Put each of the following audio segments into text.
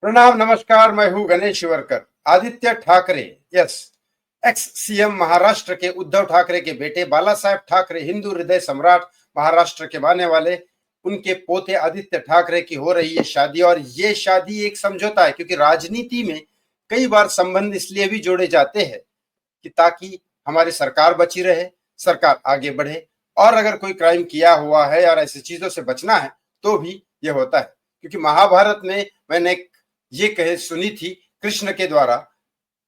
प्रणाम, नमस्कार। मैं हूं Ganesh Shivarkar. Aditya Thackeray, yes, ex CM Maharashtra के उद्धव ठाकरे के बेटे बाला साहेब ठाकरे, हिंदू हृदय सम्राट महाराष्ट्र के मानने वाले, उनके पोते आदित्य ठाकरे की हो रही है शादी। और ये शादी एक समझौता है, क्योंकि राजनीति में कई बार संबंध इसलिए भी जोड़े जाते हैं कि ताकि हमारी सरकार बची रहे, सरकार आगे बढ़े, और अगर कोई क्राइम किया हुआ है और ऐसी चीजों से बचना है तो भी ये होता है। क्योंकि महाभारत में मैंने ये कहे सुनी थी कृष्ण के द्वारा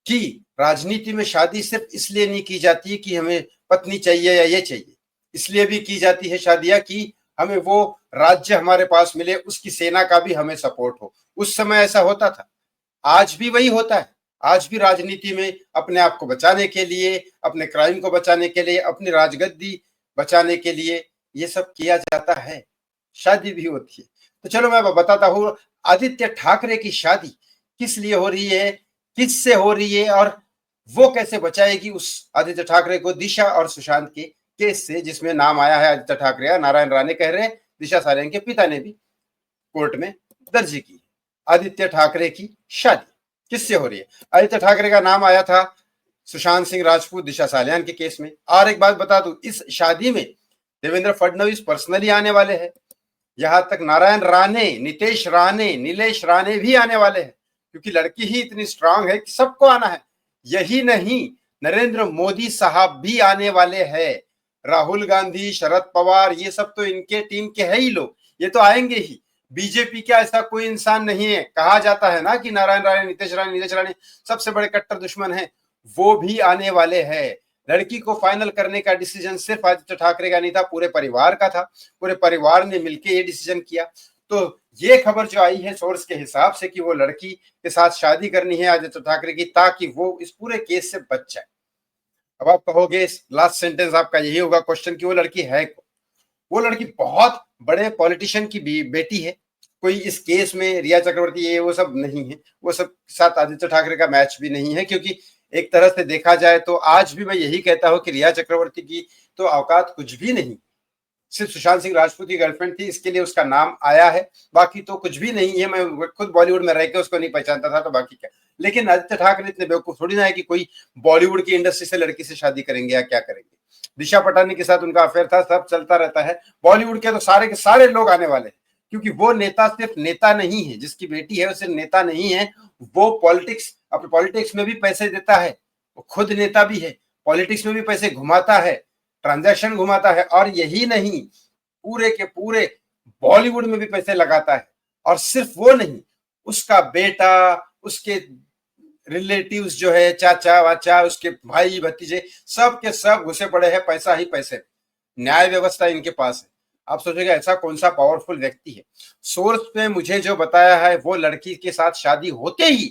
कि राजनीति में शादी सिर्फ इसलिए नहीं की जाती है कि हमें पत्नी चाहिए या ये चाहिए, इसलिए भी की जाती है शादियां कि हमें वो राज्य हमारे पास मिले, उसकी सेना का भी हमें सपोर्ट हो। उस समय ऐसा होता था, आज भी वही होता है। आज भी राजनीति में अपने आप को बचाने के लिए, अपने क्राइम को बचाने के लिए, अपनी राजगद्दी बचाने के लिए ये सब किया जाता है, शादी भी होती है। तो चलो मैं बताता हूँ आदित्य ठाकरे की शादी किस लिए हो रही है, किससे हो रही है, और वो कैसे बचाएगी उस आदित्य ठाकरे को दिशा और सुशांत के केस से, जिसमें नाम आया है आदित्य ठाकरे। नारायण राणे कह रहे, दिशा सालियान के पिता ने भी कोर्ट में दर्ज की। आदित्य ठाकरे की शादी किससे हो रही है? आदित्य ठाकरे का नाम आया था सुशांत सिंह राजपूत, दिशा सालियान के केस में। और एक बात बता दूं, इस शादी में देवेंद्र फडणवीस पर्सनली आने वाले हैं। यहां तक नारायण राणे, नितेश राणे, नीलेश राणे भी आने वाले हैं, क्योंकि लड़की ही इतनी स्ट्रांग है कि सबको आना है। यही नहीं, नरेंद्र मोदी साहब भी आने वाले हैं। राहुल गांधी, शरद पवार, ये सब तो इनके टीम के है ही लोग, ये तो आएंगे ही। बीजेपी का ऐसा कोई इंसान नहीं है। कहा जाता है ना कि नारायण राणे, नीलेश राणे सबसे बड़े कट्टर दुश्मन है, वो भी आने वाले हैं। लड़की को फाइनल करने का डिसीजन सिर्फ आदित्य ठाकरे का नहीं था, पूरे परिवार का था। पूरे परिवार ने मिलकर ये डिसीजन किया। तो ये खबर जो आई है सोर्स के हिसाब से कि वो लड़की के साथ शादी करनी है आदित्य ठाकरे की, ताकि वो इस पूरे केस से बच जाए। अब आप कहोगे, लास्ट सेंटेंस आपका यही होगा क्वेश्चन, कि वो लड़की है कौन? वो लड़की बहुत बड़े पॉलिटिशियन की बेटी है। कोई इस केस में रिया चक्रवर्ती ये वो सब नहीं है, वो सब साथ आदित्य ठाकरे का मैच भी नहीं है। क्योंकि एक तरह से देखा जाए तो आज भी मैं यही कहता हूं कि रिया चक्रवर्ती की तो औकात कुछ भी नहीं। सिर्फ सुशांत सिंह राजपूत की गर्लफ्रेंड थी, इसके लिए उसका नाम आया है, बाकी तो कुछ भी नहीं है। मैं खुद बॉलीवुड में रह के उसको नहीं पहचानता था, तो बाकी क्या। लेकिन आदित्य ठाकरे इतने बेवकूफ थोड़ी ना है कि कोई बॉलीवुड की इंडस्ट्री से लड़की से शादी करेंगे या क्या करेंगे। दिशा पटानी के साथ उनका अफेयर था, सब चलता रहता है। बॉलीवुड के तो सारे के सारे लोग आने वाले हैं, क्योंकि वो नेता सिर्फ नेता नहीं है, जिसकी बेटी है वो सिर्फ नेता नहीं है, वो पॉलिटिक्स, अपने पॉलिटिक्स में भी पैसे देता है। वो खुद नेता भी है, पॉलिटिक्स में भी पैसे घुमाता है, ट्रांजैक्शन घुमाता है। और यही नहीं, पूरे के पूरे बॉलीवुड में भी पैसे लगाता है। और सिर्फ वो नहीं, उसका बेटा, उसके रिलेटिव्स जो है, चाचा वाचा, उसके भाई भतीजे, सब के सब घुसे पड़े हैं, पैसा ही पैसे। न्याय व्यवस्था इनके पास है। आप सोचेंगे ऐसा कौन सा पावरफुल व्यक्ति है। सोर्स पे मुझे जो बताया है, वो लड़की के साथ शादी होते ही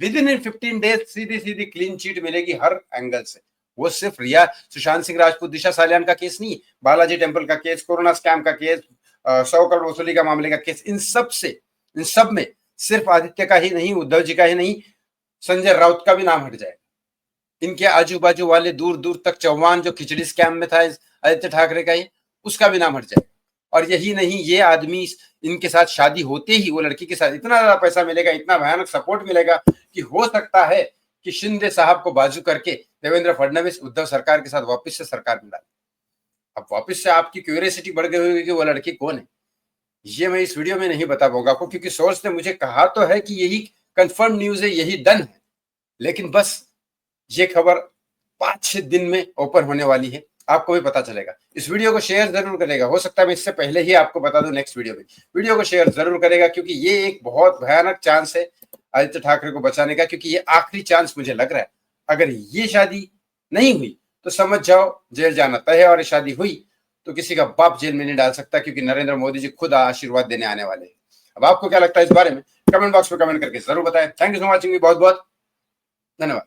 विद इन 15 डेज सीधी सीधी क्लीन चिट मिलेगी हर एंगल से। वो सिर्फ रिया, सुशांत सिंह राजपूत, दिशा सालियान का केस नहीं, बालाजी टेम्पल का केस, कोरोना स्कैम का केस, 100 करोड़ वसूली का मामले का केस, इन सब में सिर्फ आदित्य का ही नहीं, उद्धव जी का ही नहीं, संजय राउत का भी नाम हट जाएगा। इनके आजू बाजू वाले दूर दूर तक चौहान जो खिचड़ी स्कैम में था आदित्य ठाकरे का ही, उसका भी नाम हट जाएगा। और यही नहीं, ये आदमी, इनके साथ शादी होते ही वो लड़की के साथ इतना ज्यादा पैसा मिलेगा, इतना भयानक सपोर्ट मिलेगा कि हो सकता है कि शिंदे साहब को बाजू करके देवेंद्र फडणवीस उद्धव सरकार के साथ वापस से सरकार मिला। अब वापस से आपकी क्यूरियोसिटी बढ़ गई होगी कि वो लड़की कौन है। ये मैं इस वीडियो में नहीं बता पाऊंगा आपको, क्योंकि सोर्स ने मुझे कहा तो है कि यही कंफर्म न्यूज है, यही डन है। लेकिन बस ये खबर 5-6 दिन में ओपन होने वाली है, आपको भी पता चलेगा। इस वीडियो को शेयर जरूर करेगा, हो सकता है मैं इससे पहले ही आपको बता दूं नेक्स्ट वीडियो में। वीडियो को शेयर जरूर करेगा, क्योंकि ये एक बहुत भयानक चांस है आदित्य ठाकरे को बचाने का, क्योंकि ये आखिरी चांस मुझे लग रहा है। अगर ये शादी नहीं हुई तो समझ जाओ जेल जाना तय है, और ये शादी हुई तो किसी का बाप जेल में नहीं डाल सकता, क्योंकि नरेंद्र मोदी जी खुद आशीर्वाद देने आने वाले हैं। अब आपको क्या लगता है इस बारे में, कमेंट बॉक्स में कमेंट करके जरूर बताएं। थैंक यू फॉर वॉचिंग, बहुत बहुत धन्यवाद।